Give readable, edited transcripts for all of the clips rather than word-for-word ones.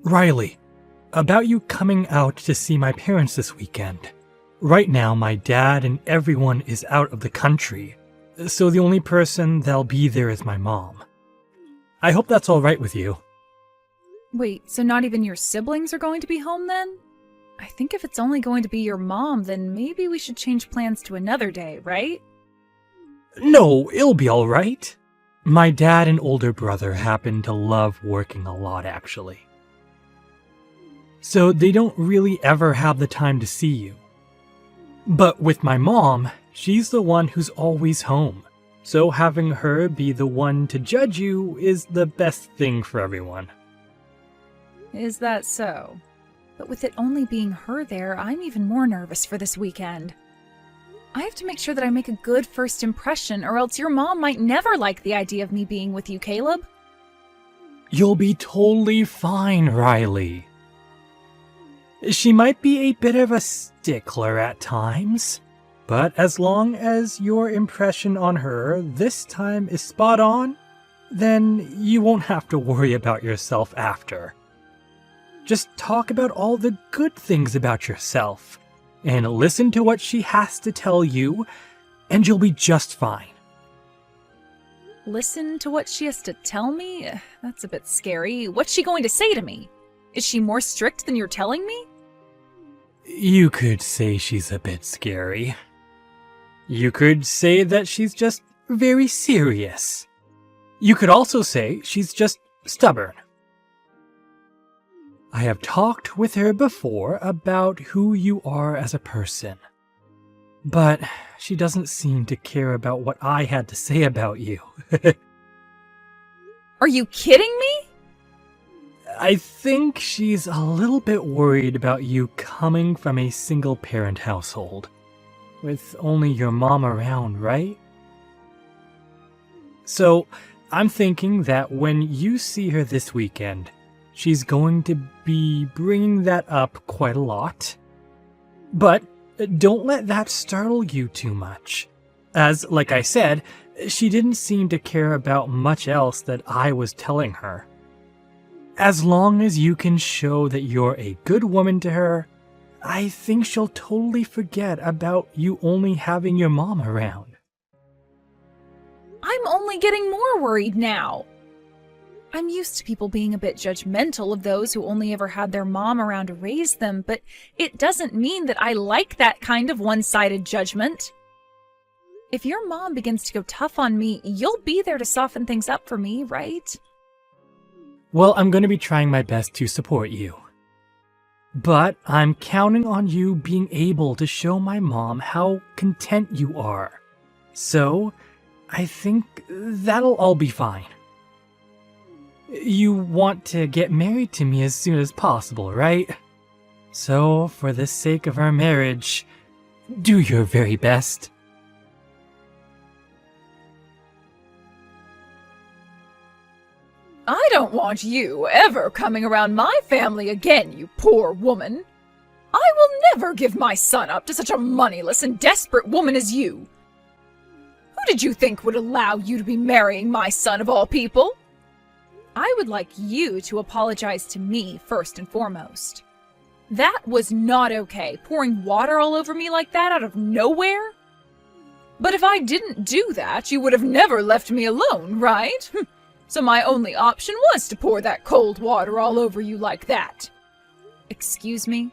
Riley, about you coming out to see my parents this weekend. Right now, my dad and everyone is out of the country, so the only person that'll be there is my mom. I hope that's all right with you. Wait, so not even your siblings are going to be home then? I think if it's only going to be your mom, then maybe we should change plans to another day, right? No, it'll be all right. My dad and older brother happen to love working a lot, actually. So they don't really ever have the time to see you. But with my mom, she's the one who's always home. So having her be the one to judge you is the best thing for everyone. Is that so? But with it only being her there, I'm even more nervous for this weekend. I have to make sure that I make a good first impression, or else your mom might never like the idea of me being with you, Caleb. You'll be totally fine, Riley. She might be a bit of a stickler at times, but as long as your impression on her this time is spot on, then you won't have to worry about yourself after. Just talk about all the good things about yourself, and listen to what she has to tell you, and you'll be just fine. Listen to what she has to tell me? That's a bit scary. What's she going to say to me? Is she more strict than you're telling me? You could say she's a bit scary. You could say that she's just very serious. You could also say she's just stubborn. I have talked with her before about who you are as a person, but she doesn't seem to care about what I had to say about you. Are you kidding me? I think she's a little bit worried about you coming from a single-parent household, with only your mom around, right? So, I'm thinking that when you see her this weekend, she's going to be bringing that up quite a lot. But don't let that startle you too much, as, like I said, she didn't seem to care about much else that I was telling her. As long as you can show that you're a good woman to her, I think she'll totally forget about you only having your mom around. I'm only getting more worried now. I'm used to people being a bit judgmental of those who only ever had their mom around to raise them, but it doesn't mean that I like that kind of one-sided judgment. If your mom begins to go tough on me, you'll be there to soften things up for me, right? Well, I'm going to be trying my best to support you. But I'm counting on you being able to show my mom how content you are. So, I think that'll all be fine. You want to get married to me as soon as possible, right? So, for the sake of our marriage, do your very best. I don't want you ever coming around my family again, you poor woman. I will never give my son up to such a moneyless and desperate woman as you. Who did you think would allow you to be marrying my son of all people? I would like you to apologize to me first and foremost. That was not okay, pouring water all over me like that out of nowhere. But if I didn't do that, you would have never left me alone, right? So my only option was to pour that cold water all over you like that. Excuse me?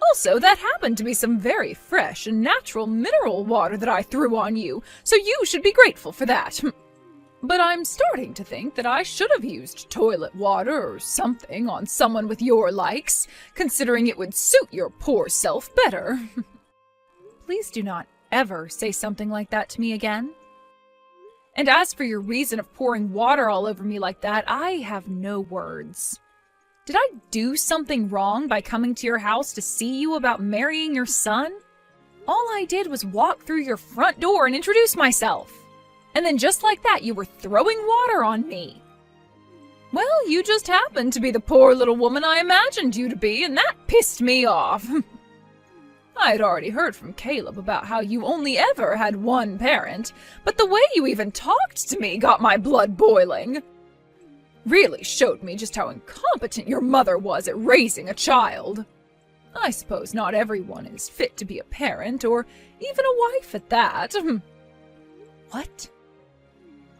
Also, that happened to be some very fresh and natural mineral water that I threw on you, so you should be grateful for that. But I'm starting to think that I should have used toilet water or something on someone with your likes, considering it would suit your poor self better. Please do not ever say something like that to me again. And as for your reason of pouring water all over me like that, I have no words. Did I do something wrong by coming to your house to see you about marrying your son? All I did was walk through your front door and introduce myself. And then just like that, you were throwing water on me. Well, you just happened to be the poor little woman I imagined you to be, and that pissed me off. I had already heard from Caleb about how you only ever had one parent, but the way you even talked to me got my blood boiling. really showed me just how incompetent your mother was at raising a child. I suppose not everyone is fit to be a parent, or even a wife at that. What?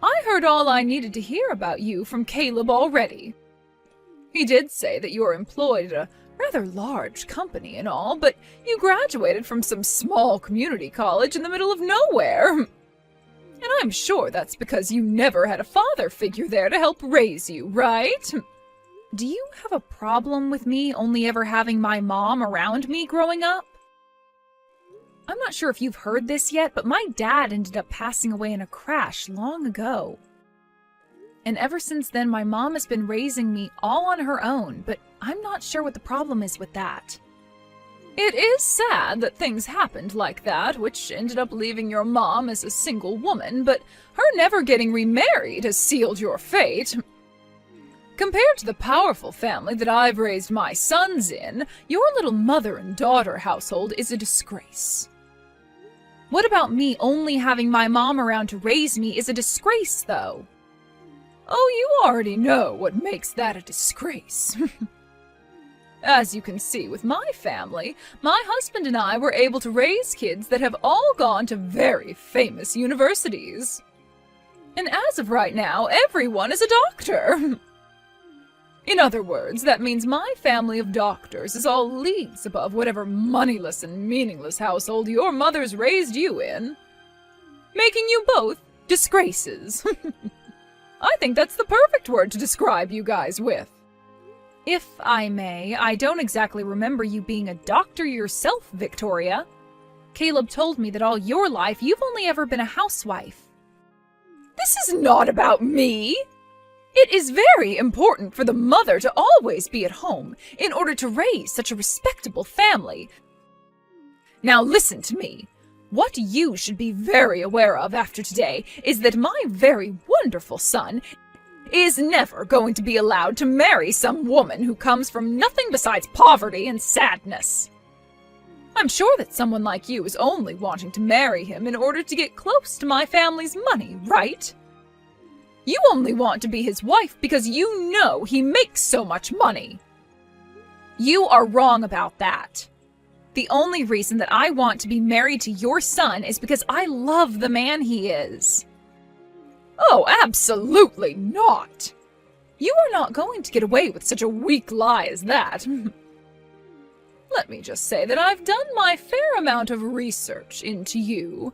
I heard all I needed to hear about you from Caleb already. He did say that you're employed at a rather large company and all, but you graduated from some small community college in the middle of nowhere. And I'm sure that's because you never had a father figure there to help raise you, right? Do you have a problem with me only ever having my mom around me growing up? I'm not sure if you've heard this yet, but my dad ended up passing away in a crash long ago. And ever since then, my mom has been raising me all on her own, but I'm not sure what the problem is with that. It is sad that things happened like that, which ended up leaving your mom as a single woman, but her never getting remarried has sealed your fate. Compared to the powerful family that I've raised my sons in, your little mother and daughter household is a disgrace. What about me only having my mom around to raise me is a disgrace, though? Oh, you already know what makes that a disgrace. As you can see with my family, my husband and I were able to raise kids that have all gone to very famous universities. And as of right now, everyone is a doctor. In other words, that means my family of doctors is all leagues above whatever moneyless and meaningless household your mother's raised you in, making you both disgraces. I think that's the perfect word to describe you guys with. If I may, I don't exactly remember you being a doctor yourself, Victoria. Caleb told me that all your life you've only ever been a housewife. This is not about me! It is very important for the mother to always be at home in order to raise such a respectable family. Now listen to me. What you should be very aware of after today is that my very wonderful son is never going to be allowed to marry some woman who comes from nothing besides poverty and sadness. I'm sure that someone like you is only wanting to marry him in order to get close to my family's money, right? You only want to be his wife because you know he makes so much money. You are wrong about that. The only reason that I want to be married to your son is because I love the man he is. Oh, absolutely not! You are not going to get away with such a weak lie as that. Let me just say that I've done my fair amount of research into you,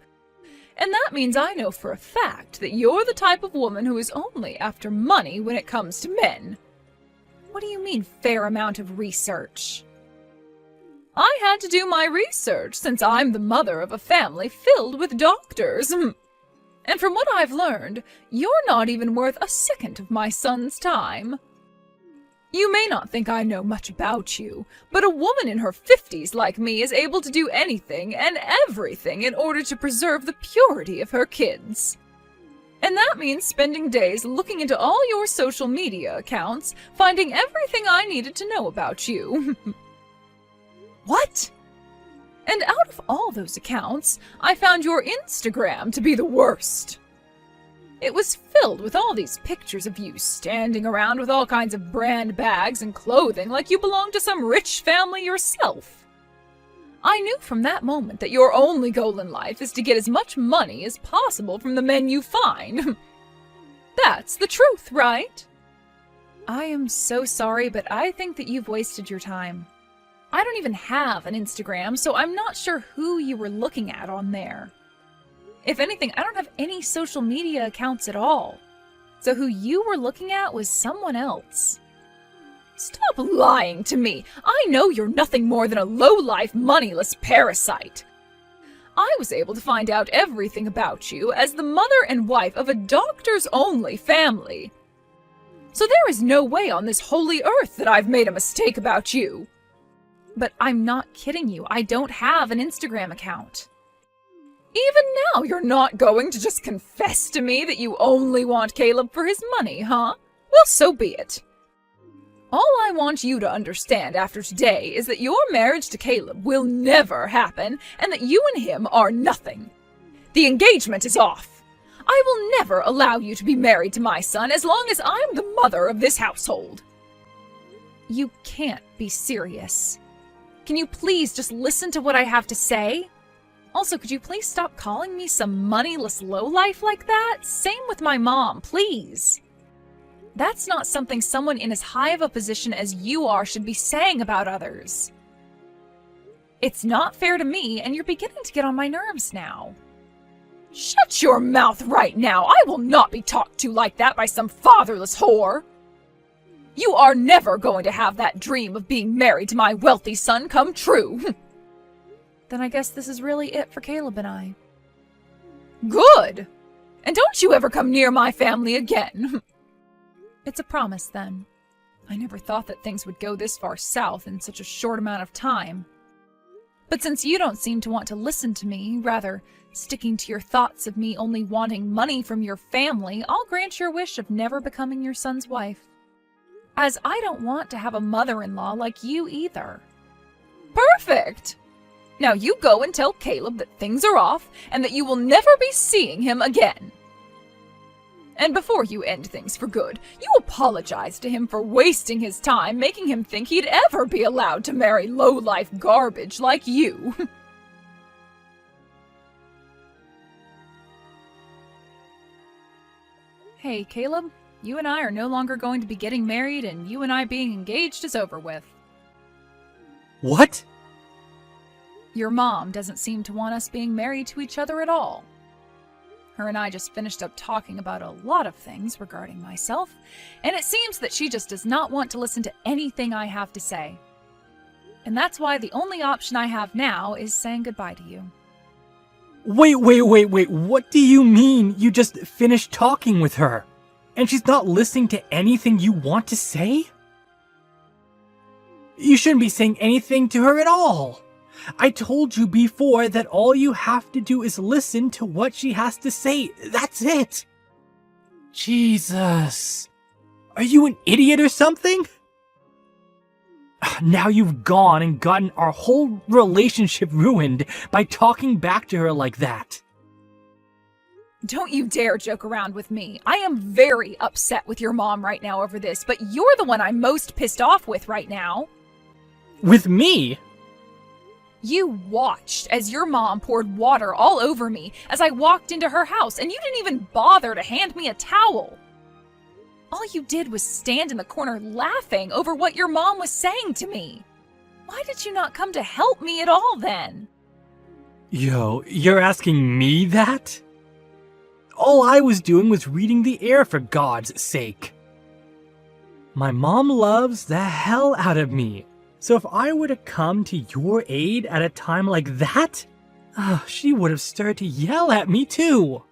and that means I know for a fact that you're the type of woman who is only after money when it comes to men. What do you mean, fair amount of research? I had to do my research since I'm the mother of a family filled with doctors. And from what I've learned, you're not even worth a second of my son's time. You may not think I know much about you, but a woman in her 50s like me is able to do anything and everything in order to preserve the purity of her kids. And that means spending days looking into all your social media accounts, finding everything I needed to know about you. What? And out of all those accounts, I found your Instagram to be the worst. It was filled with all these pictures of you standing around with all kinds of brand bags and clothing like you belonged to some rich family yourself. I knew from that moment that your only goal in life is to get as much money as possible from the men you find. That's the truth, right? I am so sorry, but I think that you've wasted your time. I don't even have an Instagram, so I'm not sure who you were looking at on there. If anything, I don't have any social media accounts at all. So who you were looking at was someone else. Stop lying to me! I know you're nothing more than a low-life, moneyless parasite. I was able to find out everything about you as the mother and wife of a doctors-only family. So there is no way on this holy earth that I've made a mistake about you. But I'm not kidding you, I don't have an Instagram account. Even now you're not going to just confess to me that you only want Caleb for his money, huh? Well, so be it. All I want you to understand after today is that your marriage to Caleb will never happen and that you and him are nothing. The engagement is off. I will never allow you to be married to my son as long as I'm the mother of this household. You can't be serious. Can you please just listen to what I have to say? Also, could you please stop calling me some moneyless lowlife like that? Same with my mom, please. That's not something someone in as high of a position as you are should be saying about others. It's not fair to me, and you're beginning to get on my nerves now. Shut your mouth right now! I will not be talked to like that by some fatherless whore! You are never going to have that dream of being married to my wealthy son come true! Then I guess this is really it for Caleb and I. Good! And don't you ever come near my family again! It's a promise, then. I never thought that things would go this far south in such a short amount of time. But since you don't seem to want to listen to me, rather sticking to your thoughts of me only wanting money from your family, I'll grant your wish of never becoming your son's wife. As I don't want to have a mother-in-law like you either. Perfect! Now you go and tell Caleb that things are off and that you will never be seeing him again. And before you end things for good, you apologize to him for wasting his time, making him think he'd ever be allowed to marry low-life garbage like you. Hey, Caleb, you and I are no longer going to be getting married, and you and I being engaged is over with. What? Your mom doesn't seem to want us being married to each other at all. Her and I just finished up talking about a lot of things regarding myself, and it seems that she just does not want to listen to anything I have to say. And that's why the only option I have now is saying goodbye to you. Wait, what do you mean you just finished talking with her? And she's not listening to anything you want to say? You shouldn't be saying anything to her at all. I told you before that all you have to do is listen to what she has to say. That's it. Jesus. Are you an idiot or something? Now you've gone and gotten our whole relationship ruined by talking back to her like that. Don't you dare joke around with me. I am very upset with your mom right now over this, but you're the one I'm most pissed off with right now. With me? You watched as your mom poured water all over me as I walked into her house, and you didn't even bother to hand me a towel. All you did was stand in the corner laughing over what your mom was saying to me. Why did you not come to help me at all then? Yo, you're asking me that? All I was doing was reading the air, for God's sake. My mom loves the hell out of me. So if I were to come to your aid at a time like that, she would have started to yell at me too.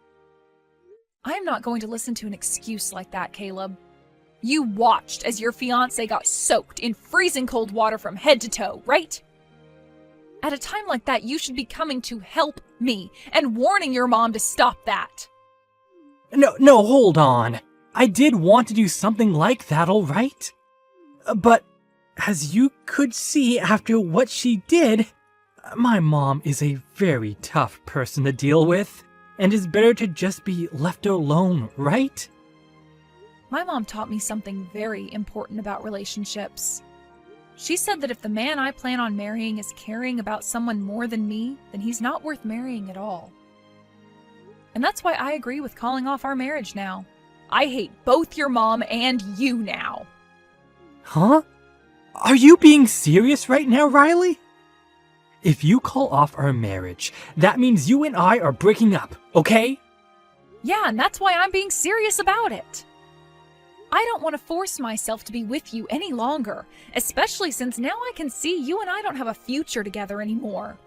I am not going to listen to an excuse like that, Caleb. You watched as your fiancé got soaked in freezing cold water from head to toe, right? At a time like that, you should be coming to help me and warning your mom to stop that. No, hold on. I did want to do something like that, all right? But as you could see after what she did, my mom is a very tough person to deal with, and it's better to just be left alone, right? My mom taught me something very important about relationships. She said that if the man I plan on marrying is caring about someone more than me, then he's not worth marrying at all. And that's why I agree with calling off our marriage now. I hate both your mom and you now. Huh? Are you being serious right now, Riley? If you call off our marriage, that means you and I are breaking up, okay? Yeah, and that's why I'm being serious about it. I don't want to force myself to be with you any longer, especially since now I can see you and I don't have a future together anymore.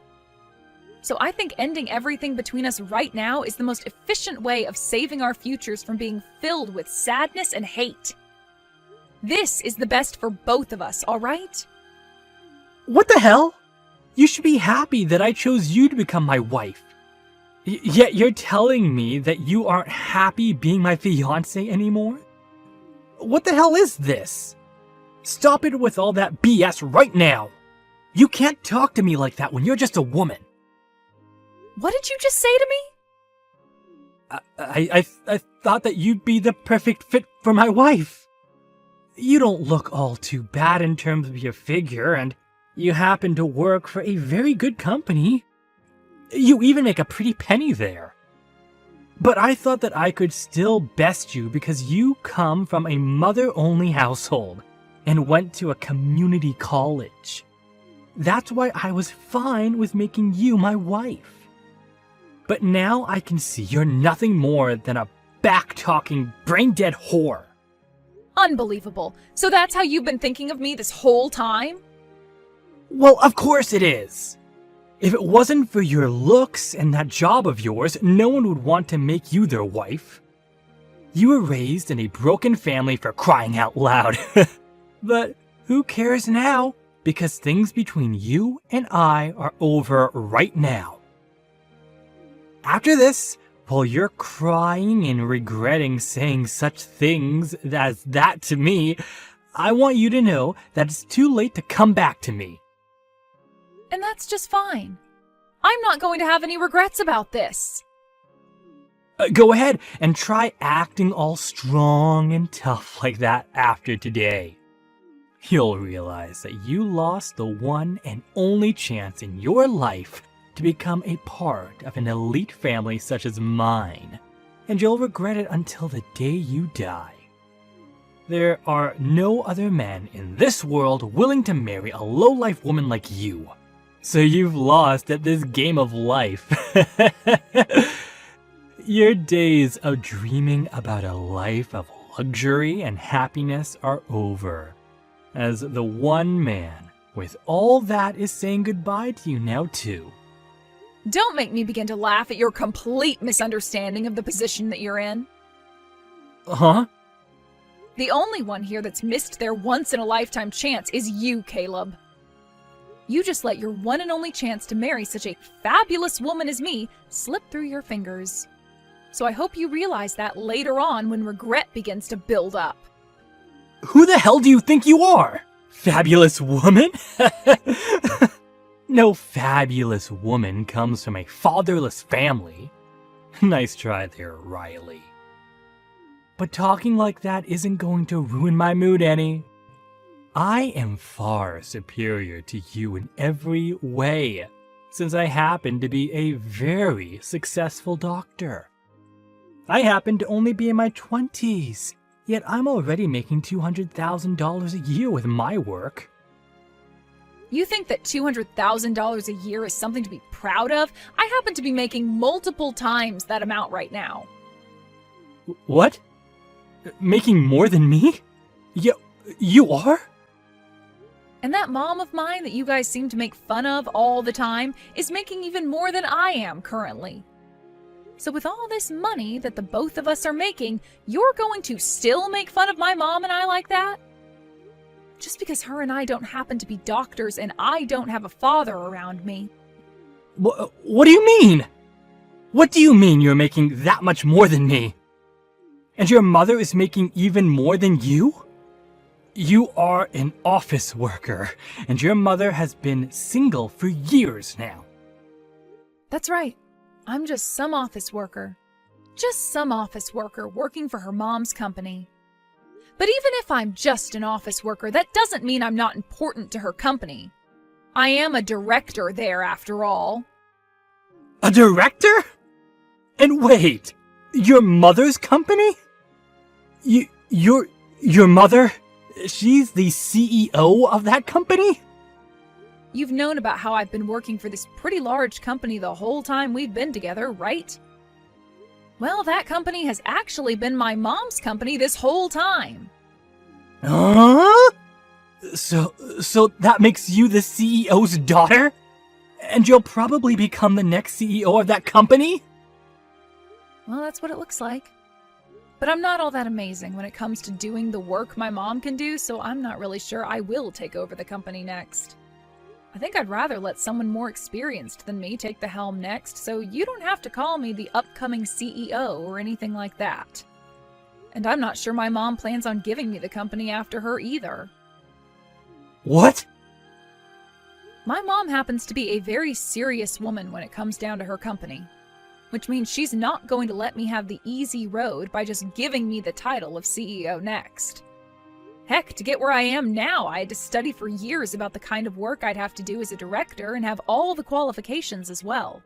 So I think ending everything between us right now is the most efficient way of saving our futures from being filled with sadness and hate. This is the best for both of us, all right? What the hell? You should be happy that I chose you to become my wife. Yet you're telling me that you aren't happy being my fiancé anymore? What the hell is this? Stop it with all that BS right now. You can't talk to me like that when you're just a woman. What did you just say to me? I thought that you'd be the perfect fit for my wife. You don't look all too bad in terms of your figure, and you happen to work for a very good company. You even make a pretty penny there. But I thought that I could still best you because you come from a mother-only household and went to a community college. That's why I was fine with making you my wife. But now I can see you're nothing more than a back-talking, brain-dead whore. Unbelievable. So that's how you've been thinking of me this whole time? Well, of course it is. If it wasn't for your looks and that job of yours, no one would want to make you their wife. You were raised in a broken family, for crying out loud. But who cares now? Because things between you and I are over right now. After this, while you're crying and regretting saying such things as that to me, I want you to know that it's too late to come back to me. And that's just fine. I'm not going to have any regrets about this. Go ahead and try acting all strong and tough like that after today. You'll realize that you lost the one and only chance in your life to become a part of an elite family such as mine, and you'll regret it until the day you die. There are no other men in this world willing to marry a low-life woman like you. So you've lost at this game of life. Your days of dreaming about a life of luxury and happiness are over, as the one man with all that is saying goodbye to you now too. Don't make me begin to laugh at your complete misunderstanding of the position that you're in. Huh? The only one here that's missed their once-in-a-lifetime chance is you, Caleb. You just let your one and only chance to marry such a fabulous woman as me slip through your fingers. So I hope you realize that later on when regret begins to build up. Who the hell do you think you are? Fabulous woman? No fabulous woman comes from a fatherless family. Nice try there, Riley. But talking like that isn't going to ruin my mood any. I am far superior to you in every way, since I happen to be a very successful doctor. I happen to only be in my 20s, yet I'm already making $200,000 a year with my work. You think that $200,000 a year is something to be proud of? I happen to be making multiple times that amount right now. What? Making more than me? You are? And that mom of mine that you guys seem to make fun of all the time is making even more than I am currently. So with all this money that the both of us are making, you're going to still make fun of my mom and I like that? Just because her and I don't happen to be doctors and I don't have a father around me. What do you mean? What do you mean you're making that much more than me? And your mother is making even more than you? You are an office worker, and your mother has been single for years now. That's right. I'm just some office worker. Just some office worker working for her mom's company. But even if I'm just an office worker, that doesn't mean I'm not important to her company. I am a director there after all. A director? And wait, your mother's company? Your mother? She's the CEO of that company? You've known about how I've been working for this pretty large company the whole time we've been together, right? Well, that company has actually been my mom's company this whole time. Huh? So that makes you the CEO's daughter? And you'll probably become the next CEO of that company? Well, that's what it looks like. But I'm not all that amazing when it comes to doing the work my mom can do, so I'm not really sure I will take over the company next. I think I'd rather let someone more experienced than me take the helm next, so you don't have to call me the upcoming CEO or anything like that. And I'm not sure my mom plans on giving me the company after her either. What? My mom happens to be a very serious woman when it comes down to her company. which means she's not going to let me have the easy road by just giving me the title of CEO next. Heck, to get where I am now, I had to study for years about the kind of work I'd have to do as a director and have all the qualifications as well.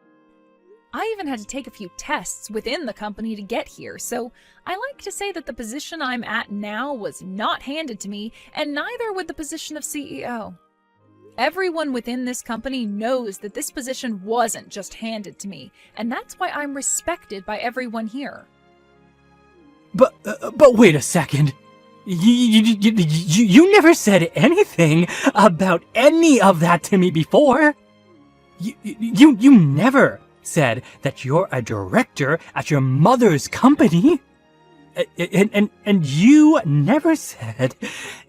I even had to take a few tests within the company to get here, so I like to say that the position I'm at now was not handed to me, and neither would the position of CEO. Everyone within this company knows that this position wasn't just handed to me, and that's why I'm respected by everyone here. But wait a second. You never said anything about any of that to me before. You never said that you're a director at your mother's company. And you never said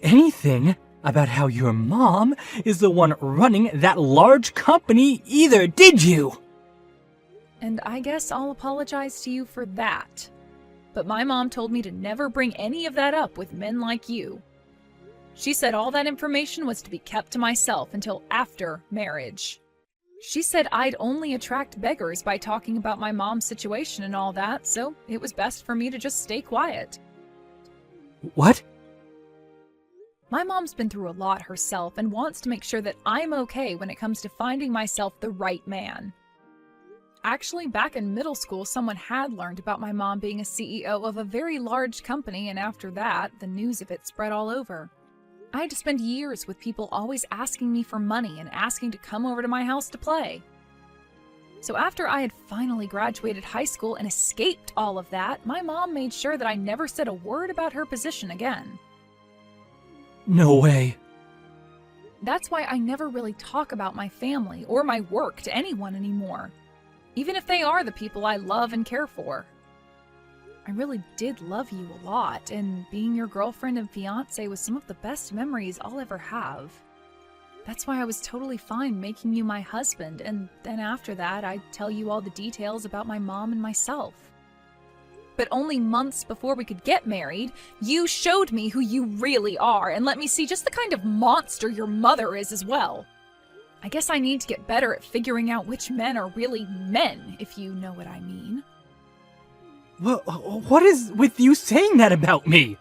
anything about how your mom is the one running that large company either, did you? And I guess I'll apologize to you for that. But my mom told me to never bring any of that up with men like you. She said all that information was to be kept to myself until after marriage. She said I'd only attract beggars by talking about my mom's situation and all that, so it was best for me to just stay quiet. What? My mom's been through a lot herself and wants to make sure that I'm okay when it comes to finding myself the right man. Actually, back in middle school, someone had learned about my mom being a CEO of a very large company, and after that, the news of it spread all over. I had to spend years with people always asking me for money and asking to come over to my house to play. So after I had finally graduated high school and escaped all of that, my mom made sure that I never said a word about her position again. No way. That's why I never really talk about my family or my work to anyone anymore, even if they are the people I love and care for. I really did love you a lot, and being your girlfriend and fiance was some of the best memories I'll ever have. That's why I was totally fine making you my husband, and then after that, I'd tell you all the details about my mom and myself. But only months before we could get married, you showed me who you really are and let me see just the kind of monster your mother is as well. I guess I need to get better at figuring out which men are really men, if you know what I mean. Well, what is with you saying that about me?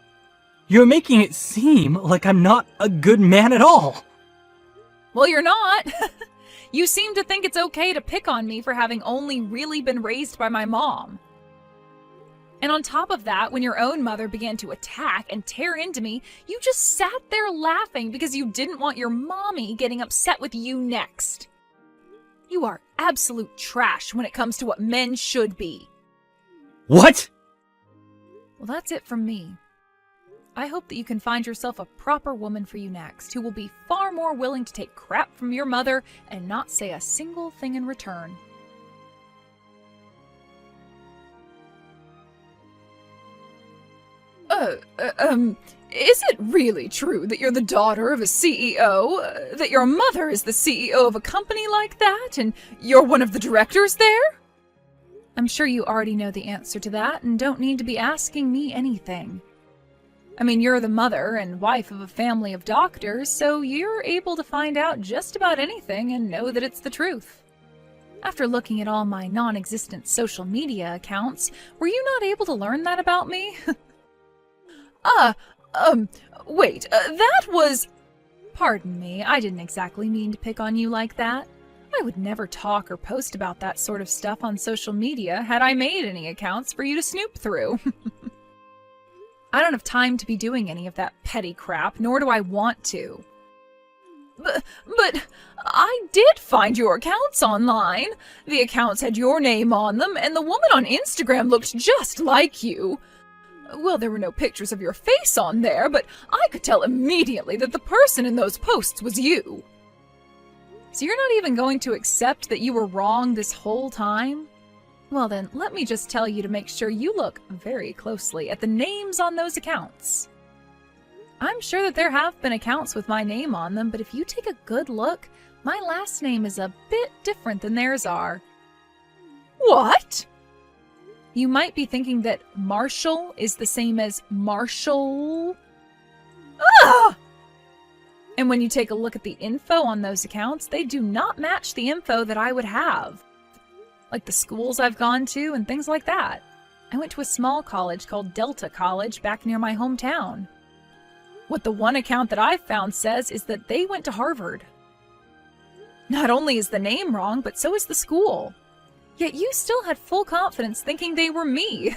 You're making it seem like I'm not a good man at all. Well, you're not. You seem to think it's okay to pick on me for having only really been raised by my mom. And on top of that, when your own mother began to attack and tear into me, you just sat there laughing because you didn't want your mommy getting upset with you next. You are absolute trash when it comes to what men should be. What? Well, that's it from me. I hope that you can find yourself a proper woman for you next, who will be far more willing to take crap from your mother and not say a single thing in return. Is it really true that you're the daughter of a CEO? That your mother is the CEO of a company like that, and you're one of the directors there? I'm sure you already know the answer to that and don't need to be asking me anything. I mean, you're the mother and wife of a family of doctors, so you're able to find out just about anything and know that it's the truth. After looking at all my non-existent social media accounts, were you not able to learn that about me? Wait, that was... Pardon me, I didn't exactly mean to pick on you like that. I would never talk or post about that sort of stuff on social media had I made any accounts for you to snoop through. I don't have time to be doing any of that petty crap, nor do I want to. But I did find your accounts online. The accounts had your name on them, and the woman on Instagram looked just like you. Well, there were no pictures of your face on there, but I could tell immediately that the person in those posts was you. So you're not even going to accept that you were wrong this whole time? Well then, let me just tell you to make sure you look very closely at the names on those accounts. I'm sure that there have been accounts with my name on them, but if you take a good look, my last name is a bit different than theirs are. What? You might be thinking that Marshall is the same as Marshall. Ah! And when you take a look at the info on those accounts, they do not match the info that I would have. like the schools I've gone to and things like that. I went to a small college called Delta College back near my hometown. What the one account that I've found says is that they went to Harvard. Not only is the name wrong, but so is the school. Yet you still had full confidence thinking they were me.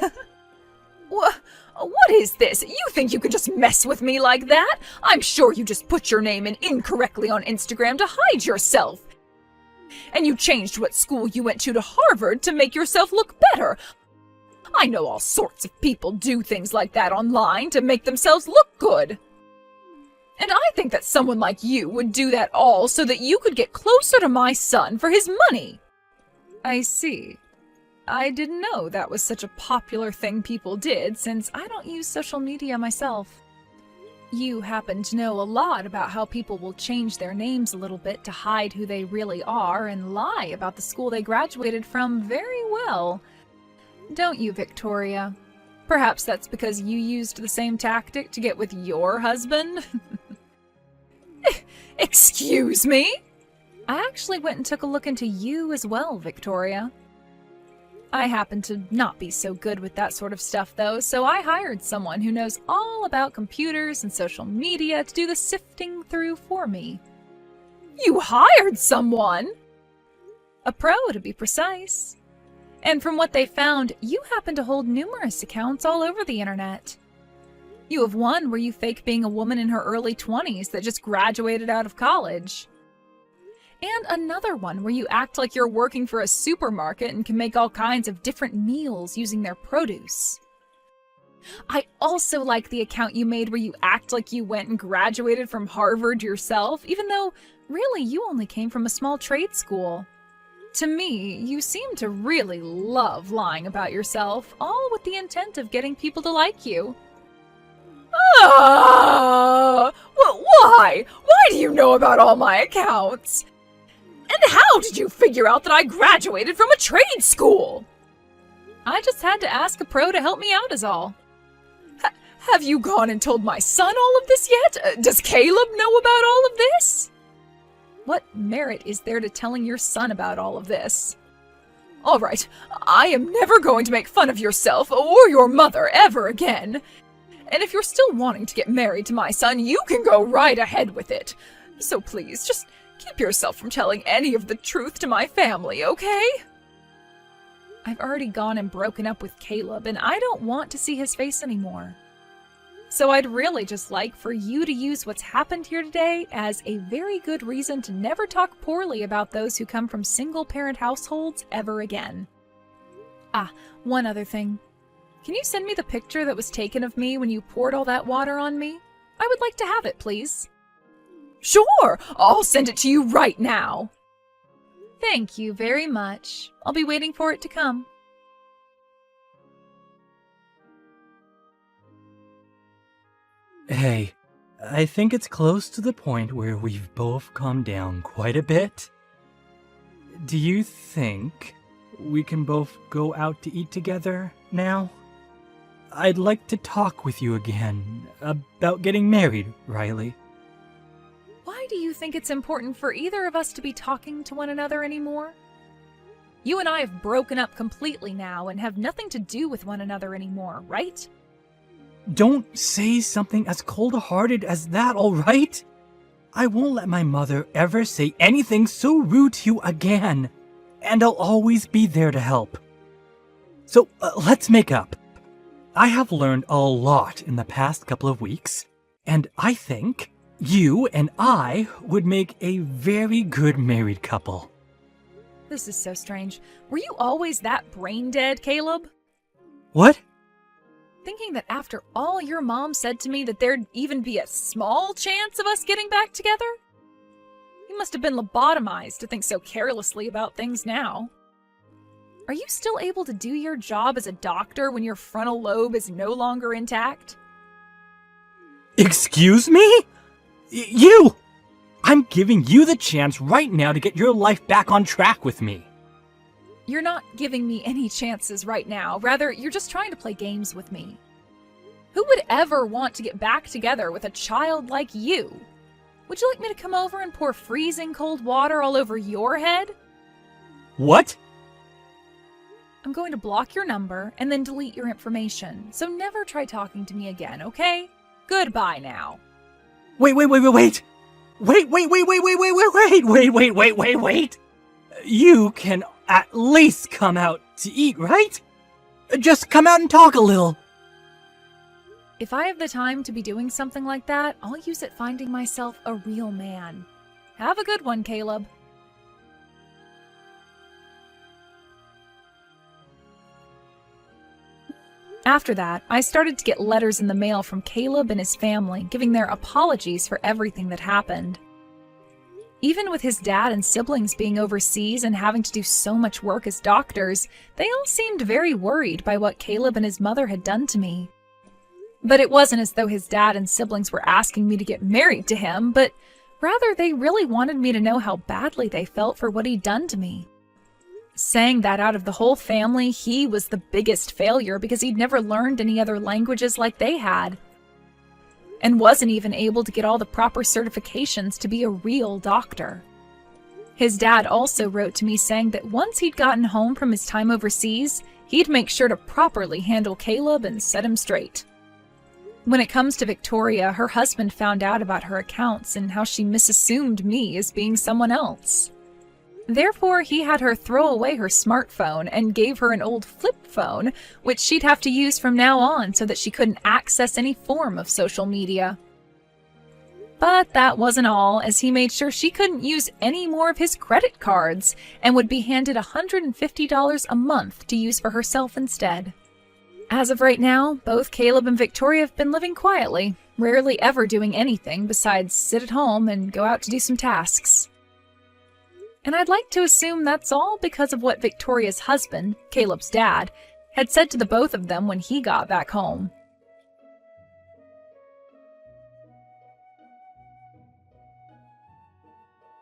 What is this? You think you can just mess with me like that? I'm sure you just put your name in incorrectly on Instagram to hide yourself. And you changed what school you went to Harvard to make yourself look better. I know all sorts of people do things like that online to make themselves look good. And I think that someone like you would do that all so that you could get closer to my son for his money. I see. I didn't know that was such a popular thing people did, since I don't use social media myself. You happen to know a lot about how people will change their names a little bit to hide who they really are and lie about the school they graduated from very well. Don't you, Victoria? Perhaps that's because you used the same tactic to get with your husband? Excuse me? I actually went and took a look into you as well, Victoria. I happen to not be so good with that sort of stuff, though, so I hired someone who knows all about computers and social media to do the sifting through for me. You hired someone? A pro, to be precise. And from what they found, you happen to hold numerous accounts all over the internet. You have one where you fake being a woman in her early 20s that just graduated out of college. And another one where you act like you're working for a supermarket and can make all kinds of different meals using their produce. I also like the account you made where you act like you went and graduated from Harvard yourself, even though really you only came from a small trade school. To me, you seem to really love lying about yourself, all with the intent of getting people to like you. Well, why? Why do you know about all my accounts? And how did you figure out that I graduated from a trade school? I just had to ask a pro to help me out is all. Have you gone and told my son all of this yet? Does Caleb know about all of this? What merit is there to telling your son about all of this? All right, I am never going to make fun of yourself or your mother ever again. And if you're still wanting to get married to my son, you can go right ahead with it. So please, just keep yourself from telling any of the truth to my family, okay? I've already gone and broken up with Caleb, and I don't want to see his face anymore. So I'd really just like for you to use what's happened here today as a very good reason to never talk poorly about those who come from single-parent households ever again. One other thing. Can you send me the picture that was taken of me when you poured all that water on me? I would like to have it, please. Sure, I'll send it to you right now. Thank you very much. I'll be waiting for it to come. Hey, I think it's close to the point where we've both calmed down quite a bit. Do you think we can both go out to eat together now? I'd like to talk with you again about getting married, Riley. Why do you think it's important for either of us to be talking to one another anymore? You and I have broken up completely now and have nothing to do with one another anymore, right? Don't say something as cold-hearted as that, all right? I won't let my mother ever say anything so rude to you again, and I'll always be there to help. So let's make up. I have learned a lot in the past couple of weeks, and I think you and I would make a very good married couple. This is so strange. Were you always that brain dead, Caleb? What? Thinking that after all your mom said to me that there'd even be a small chance of us getting back together? You must have been lobotomized to think so carelessly about things now. Are you still able to do your job as a doctor when your frontal lobe is no longer intact? Excuse me? You! I'm giving you the chance right now to get your life back on track with me. You're not giving me any chances right now. Rather, you're just trying to play games with me. Who would ever want to get back together with a child like you? Would you like me to come over and pour freezing cold water all over your head? What? I'm going to block your number and then delete your information, so never try talking to me again, okay? Goodbye now. Wait. Wait. You can at least come out to eat, right? Just come out and talk a little. If I have the time to be doing something like that, I'll use it finding myself a real man. Have a good one, Caleb. After that, I started to get letters in the mail from Caleb and his family, giving their apologies for everything that happened. Even with his dad and siblings being overseas and having to do so much work as doctors, they all seemed very worried by what Caleb and his mother had done to me. But it wasn't as though his dad and siblings were asking me to get married to him, but rather they really wanted me to know how badly they felt for what he'd done to me. Saying that out of the whole family, he was the biggest failure because he'd never learned any other languages like they had, and wasn't even able to get all the proper certifications to be a real doctor. His dad also wrote to me saying that once he'd gotten home from his time overseas, he'd make sure to properly handle Caleb and set him straight. When it comes to Victoria, her husband found out about her accounts and how she misassumed me as being someone else. Therefore, he had her throw away her smartphone and gave her an old flip phone, which she'd have to use from now on so that she couldn't access any form of social media. But that wasn't all, as he made sure she couldn't use any more of his credit cards and would be handed $150 a month to use for herself instead. As of right now, both Caleb and Victoria have been living quietly, rarely ever doing anything besides sit at home and go out to do some tasks. And I'd like to assume that's all because of what Victoria's husband, Caleb's dad, had said to the both of them when he got back home.